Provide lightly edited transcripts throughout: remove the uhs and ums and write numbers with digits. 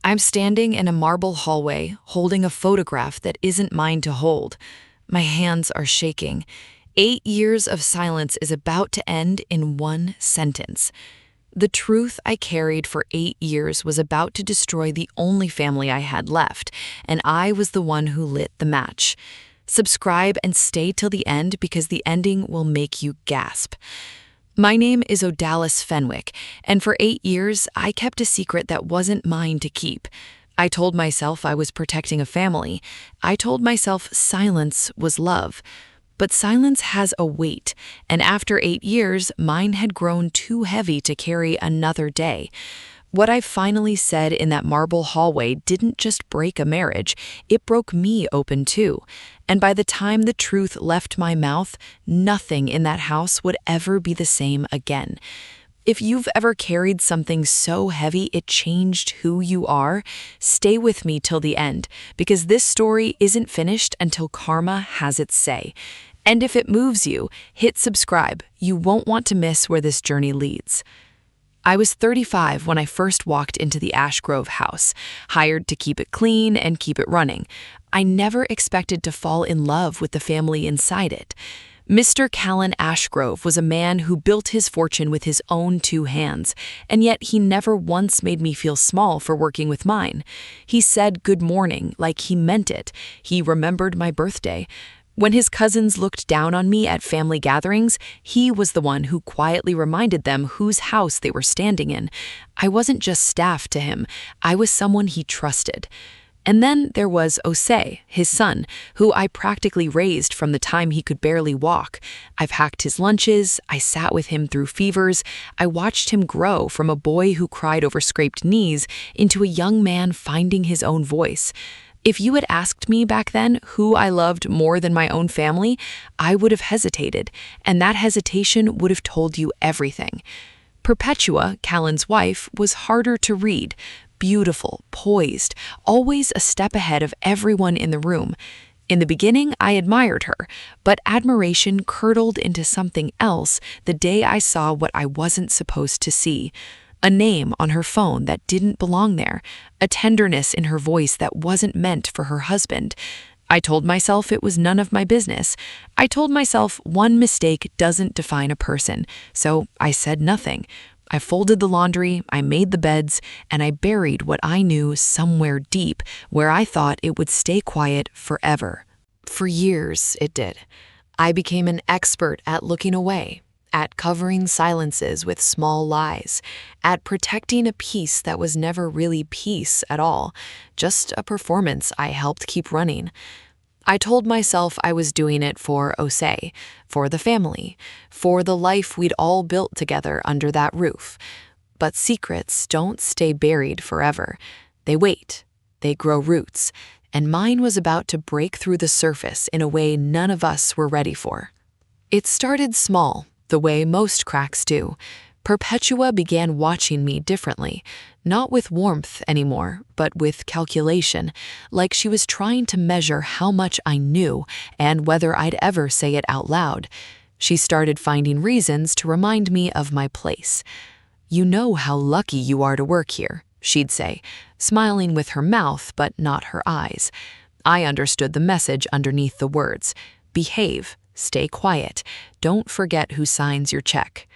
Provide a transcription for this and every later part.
I'm standing in a marble hallway, holding a photograph that isn't mine to hold. My hands are shaking. 8 years of silence is about to end in one sentence. The truth I carried for 8 years was about to destroy the only family I had left, and I was the one who lit the match. Subscribe and stay till the end because the ending will make you gasp. My name is Odalis Fenwick, and for 8 years, I kept a secret that wasn't mine to keep. I told myself I was protecting a family. I told myself silence was love. But silence has a weight, and after 8 years, mine had grown too heavy to carry another day. What I finally said in that marble hallway didn't just break a marriage, it broke me open too. And by the time the truth left my mouth, nothing in that house would ever be the same again. If you've ever carried something so heavy it changed who you are, stay with me till the end, because this story isn't finished until karma has its say. And if it moves you, hit subscribe. You won't want to miss where this journey leads. I was 35 when I first walked into the Ashgrove house, hired to keep it clean and keep it running. I never expected to fall in love with the family inside it. Mr. Callan Ashgrove was a man who built his fortune with his own 2 hands, and yet he never once made me feel small for working with mine. He said good morning like he meant it. He remembered my birthday. When his cousins looked down on me at family gatherings, he was the one who quietly reminded them whose house they were standing in. I wasn't just staff to him, I was someone he trusted. And then there was Osei, his son, who I practically raised from the time he could barely walk. I've hacked his lunches, I sat with him through fevers, I watched him grow from a boy who cried over scraped knees into a young man finding his own voice. If you had asked me back then who I loved more than my own family, I would have hesitated, and that hesitation would have told you everything. Perpetua, Callan's wife, was harder to read. Beautiful, poised, always a step ahead of everyone in the room. In the beginning, I admired her, but admiration curdled into something else the day I saw what I wasn't supposed to see. A name on her phone that didn't belong there, a tenderness in her voice that wasn't meant for her husband. I told myself it was none of my business. I told myself one mistake doesn't define a person, so I said nothing. I folded the laundry, I made the beds, and I buried what I knew somewhere deep where I thought it would stay quiet forever. For years, it did. I became an expert at looking away, at covering silences with small lies, at protecting a peace that was never really peace at all, just a performance I helped keep running. I told myself I was doing it for Osei, for the family, for the life we'd all built together under that roof. But secrets don't stay buried forever. They wait, they grow roots, and mine was about to break through the surface in a way none of us were ready for. It started small, the way most cracks do. Perpetua began watching me differently, not with warmth anymore, but with calculation, like she was trying to measure how much I knew and whether I'd ever say it out loud. She started finding reasons to remind me of my place. "You know how lucky you are to work here," she'd say, smiling with her mouth but not her eyes. I understood the message underneath the words. Behave, stay quiet, don't forget who signs your check.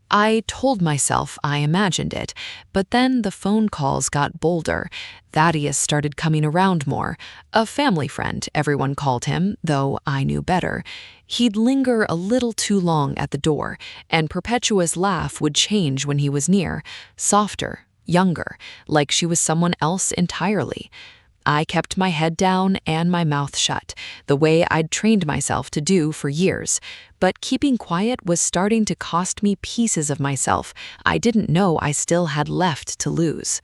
I told myself I imagined it, but then the phone calls got bolder. Thaddeus started coming around more. A family friend, everyone called him, though I knew better. He'd linger a little too long at the door, and Perpetua's laugh would change when he was near, softer, younger, like she was someone else entirely. I kept my head down and my mouth shut, the way I'd trained myself to do for years. But keeping quiet was starting to cost me pieces of myself I didn't know I still had left to lose.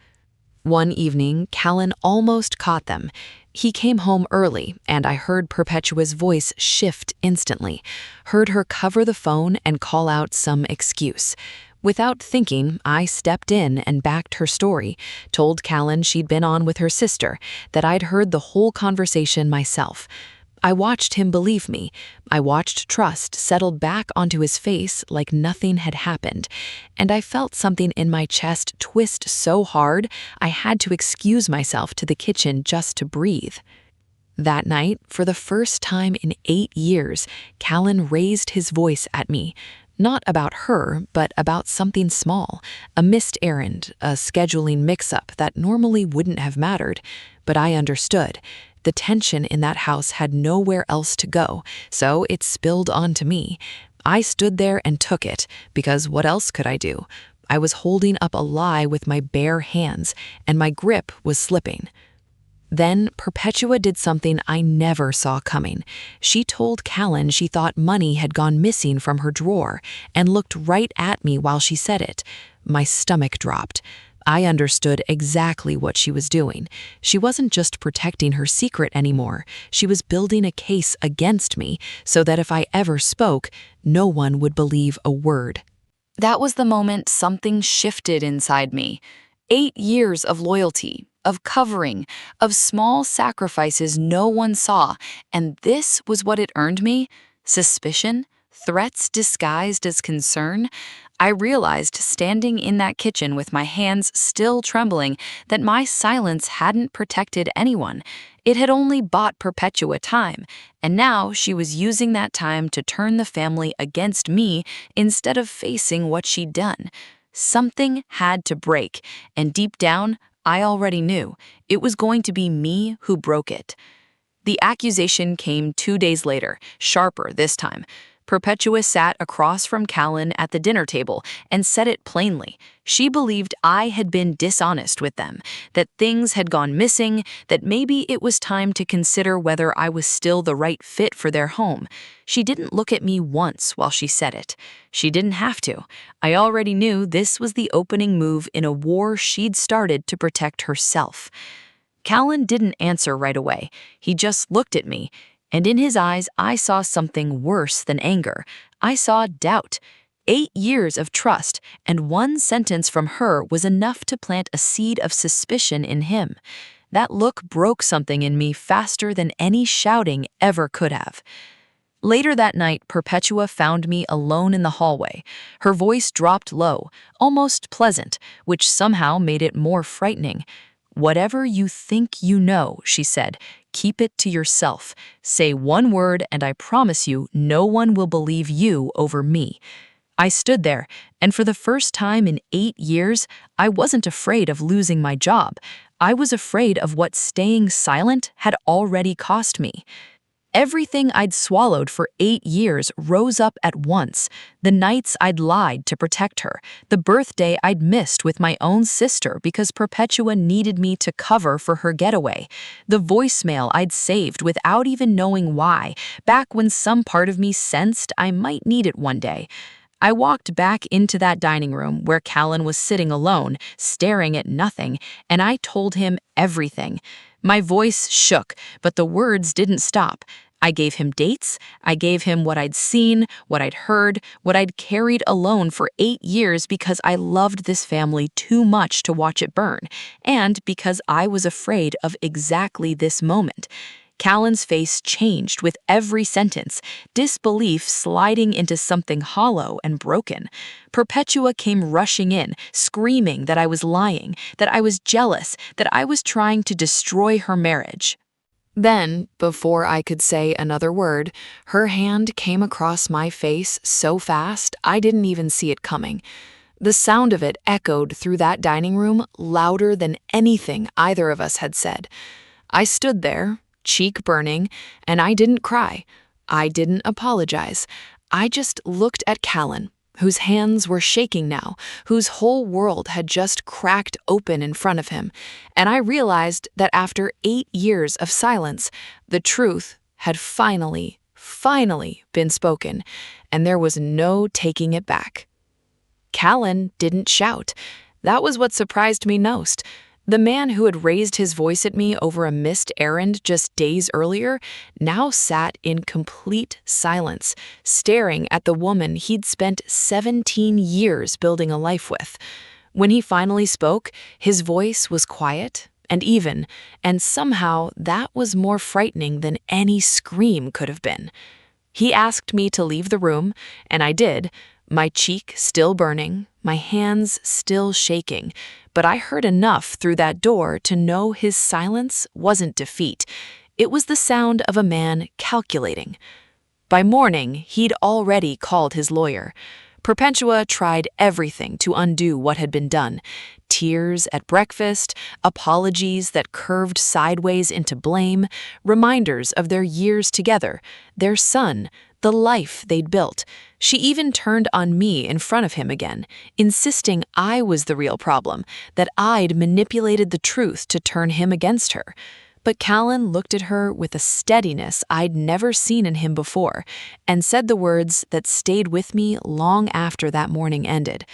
One evening, Callan almost caught them. He came home early, and I heard Perpetua's voice shift instantly, heard her cover the phone and call out some excuse. Without thinking, I stepped in and backed her story, told Callan she'd been on with her sister, that I'd heard the whole conversation myself. I watched him believe me. I watched trust settle back onto his face like nothing had happened, and I felt something in my chest twist so hard I had to excuse myself to the kitchen just to breathe. That night, for the first time in 8 years, Callan raised his voice at me. Not about her, but about something small, a missed errand, a scheduling mix-up that normally wouldn't have mattered. But I understood. The tension in that house had nowhere else to go, so it spilled onto me. I stood there and took it, because what else could I do? I was holding up a lie with my bare hands, and my grip was slipping. Then Perpetua did something I never saw coming. She told Callan she thought money had gone missing from her drawer and looked right at me while she said it. My stomach dropped. I understood exactly what she was doing. She wasn't just protecting her secret anymore. She was building a case against me so that if I ever spoke, no one would believe a word. That was the moment something shifted inside me. 8 years of loyalty, of covering, of small sacrifices no one saw, and this was what it earned me? Suspicion? Threats disguised as concern? I realized, standing in that kitchen with my hands still trembling, that my silence hadn't protected anyone. It had only bought Perpetua time, and now she was using that time to turn the family against me instead of facing what she'd done. Something had to break, and deep down, I already knew. It was going to be me who broke it. The accusation came 2 days later, sharper this time. Perpetua sat across from Callan at the dinner table and said it plainly. She believed I had been dishonest with them, that things had gone missing, that maybe it was time to consider whether I was still the right fit for their home. She didn't look at me once while she said it. She didn't have to. I already knew this was the opening move in a war she'd started to protect herself. Callan didn't answer right away. He just looked at me. And in his eyes, I saw something worse than anger. I saw doubt. 8 years of trust, and one sentence from her was enough to plant a seed of suspicion in him. That look broke something in me faster than any shouting ever could have. Later that night, Perpetua found me alone in the hallway. Her voice dropped low, almost pleasant, which somehow made it more frightening. "Whatever you think you know," she said, "keep it to yourself. Say one word and I promise you no one will believe you over me." I stood there, and for the first time in 8 years, I wasn't afraid of losing my job. I was afraid of what staying silent had already cost me. Everything I'd swallowed for 8 years rose up at once. The nights I'd lied to protect her, the birthday I'd missed with my own sister because Perpetua needed me to cover for her getaway, the voicemail I'd saved without even knowing why, back when some part of me sensed I might need it one day. I walked back into that dining room where Callan was sitting alone, staring at nothing, and I told him everything. My voice shook, but the words didn't stop. I gave him dates. I gave him what I'd seen, what I'd heard, what I'd carried alone for 8 years because I loved this family too much to watch it burn, and because I was afraid of exactly this moment. Callan's face changed with every sentence, disbelief sliding into something hollow and broken. Perpetua came rushing in, screaming that I was lying, that I was jealous, that I was trying to destroy her marriage. Then, before I could say another word, her hand came across my face so fast I didn't even see it coming. The sound of it echoed through that dining room louder than anything either of us had said. I stood there, cheek burning, and I didn't cry. I didn't apologize. I just looked at Callan, whose hands were shaking now, whose whole world had just cracked open in front of him, and I realized that after 8 years of silence, the truth had finally been spoken, and there was no taking it back. Callan didn't shout. That was what surprised me most. The man who had raised his voice at me over a missed errand just days earlier now sat in complete silence, staring at the woman he'd spent 17 years building a life with. When he finally spoke, his voice was quiet and even, and somehow that was more frightening than any scream could have been. He asked me to leave the room, and I did, my cheek still burning, my hands still shaking, but I heard enough through that door to know his silence wasn't defeat. It was the sound of a man calculating. By morning, he'd already called his lawyer. Perpetua tried everything to undo what had been done. Tears at breakfast, apologies that curved sideways into blame, reminders of their years together, their son, the life they'd built. She even turned on me in front of him again, insisting I was the real problem, that I'd manipulated the truth to turn him against her. But Callan looked at her with a steadiness I'd never seen in him before, and said the words that stayed with me long after that morning ended.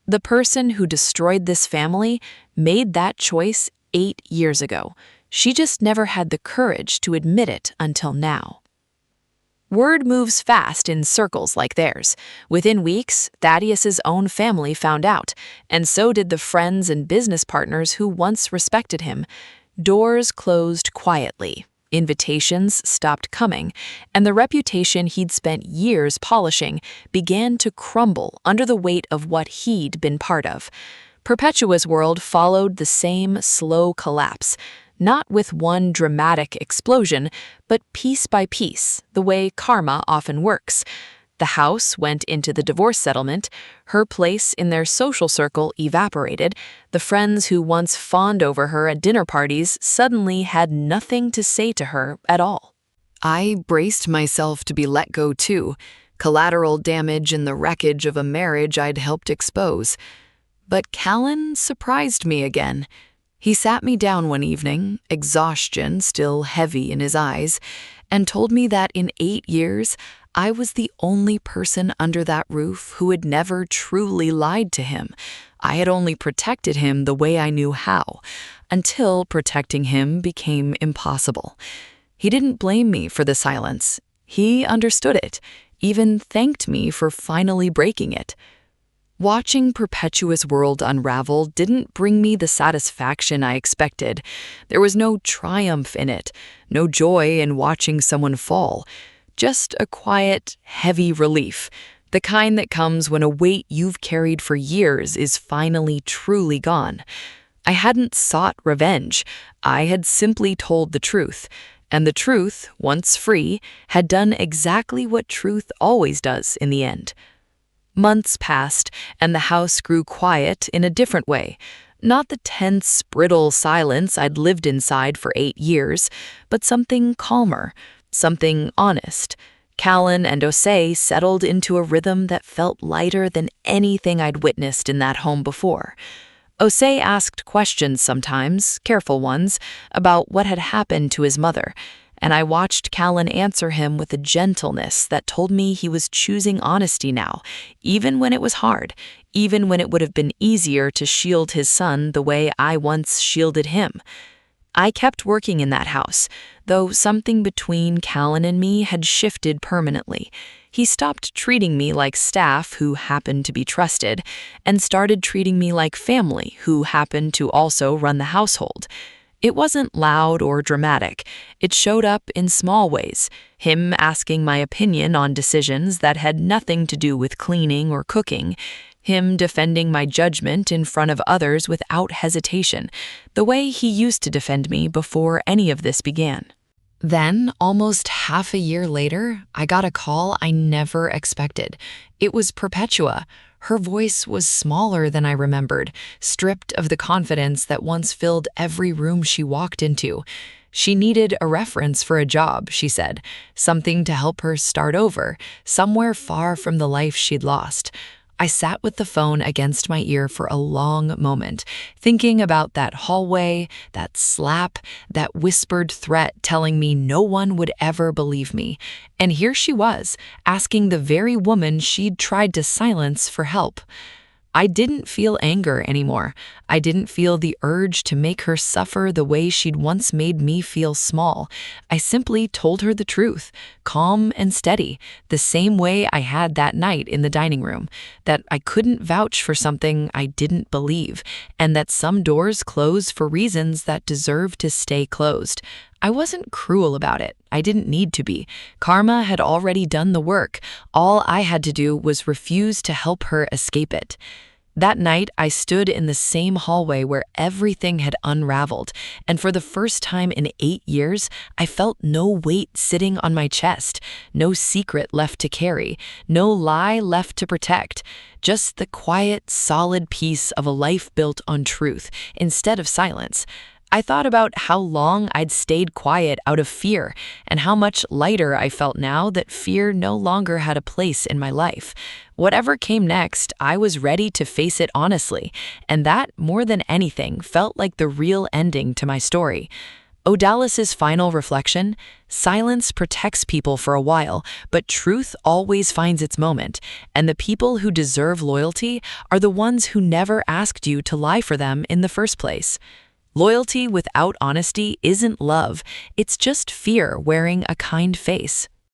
The person who destroyed this family made that choice 8 years ago. She just never had the courage to admit it until now. Word moves fast in circles like theirs. Within weeks, Thaddeus's own family found out, and so did the friends and business partners who once respected him. Doors closed quietly, invitations stopped coming, and the reputation he'd spent years polishing began to crumble under the weight of what he'd been part of. Perpetua's world followed the same slow collapse, not with one dramatic explosion, but piece by piece, the way karma often works. The house went into the divorce settlement, her place in their social circle evaporated, the friends who once fawned over her at dinner parties suddenly had nothing to say to her at all. I braced myself to be let go too, collateral damage in the wreckage of a marriage I'd helped expose. But Callan surprised me again. He sat me down one evening, exhaustion still heavy in his eyes, and told me that in 8 years, I was the only person under that roof who had never truly lied to him. I had only protected him the way I knew how, until protecting him became impossible. He didn't blame me for the silence. He understood it, even thanked me for finally breaking it. Watching Perpetua's world unravel didn't bring me the satisfaction I expected. There was no triumph in it, no joy in watching someone fall. Just a quiet, heavy relief, the kind that comes when a weight you've carried for years is finally truly gone. I hadn't sought revenge. I had simply told the truth, and the truth, once free, had done exactly what truth always does in the end. Months passed, and the house grew quiet in a different way. Not the tense, brittle silence I'd lived inside for 8 years, but something calmer. Something honest. Callan and Osei settled into a rhythm that felt lighter than anything I'd witnessed in that home before. Osei asked questions sometimes, careful ones, about what had happened to his mother, and I watched Callan answer him with a gentleness that told me he was choosing honesty now, even when it was hard, even when it would have been easier to shield his son the way I once shielded him. I kept working in that house, though something between Callan and me had shifted permanently. He stopped treating me like staff who happened to be trusted, and started treating me like family who happened to also run the household. It wasn't loud or dramatic. It showed up in small ways, him asking my opinion on decisions that had nothing to do with cleaning or cooking, him defending my judgment in front of others without hesitation, the way he used to defend me before any of this began. Then, almost half a year later, I got a call I never expected. It was Perpetua. Her voice was smaller than I remembered, stripped of the confidence that once filled every room she walked into. She needed a reference for a job, she said, something to help her start over, somewhere far from the life she'd lost. I sat with the phone against my ear for a long moment, thinking about that hallway, that slap, that whispered threat telling me no one would ever believe me. And here she was, asking the very woman she'd tried to silence for help. I didn't feel anger anymore. I didn't feel the urge to make her suffer the way she'd once made me feel small. I simply told her the truth, calm and steady, the same way I had that night in the dining room, that I couldn't vouch for something I didn't believe, and that some doors close for reasons that deserve to stay closed. I wasn't cruel about it. I didn't need to be. Karma had already done the work. All I had to do was refuse to help her escape it. That night, I stood in the same hallway where everything had unraveled, and for the first time in 8 years, I felt no weight sitting on my chest, no secret left to carry, no lie left to protect, just the quiet, solid peace of a life built on truth instead of silence. I thought about how long I'd stayed quiet out of fear, and how much lighter I felt now that fear no longer had a place in my life. Whatever came next, I was ready to face it honestly, and that, more than anything, felt like the real ending to my story. O'Dallas's final reflection: silence protects people for a while, but truth always finds its moment, and the people who deserve loyalty are the ones who never asked you to lie for them in the first place. Loyalty without honesty isn't love, it's just fear wearing a kind face.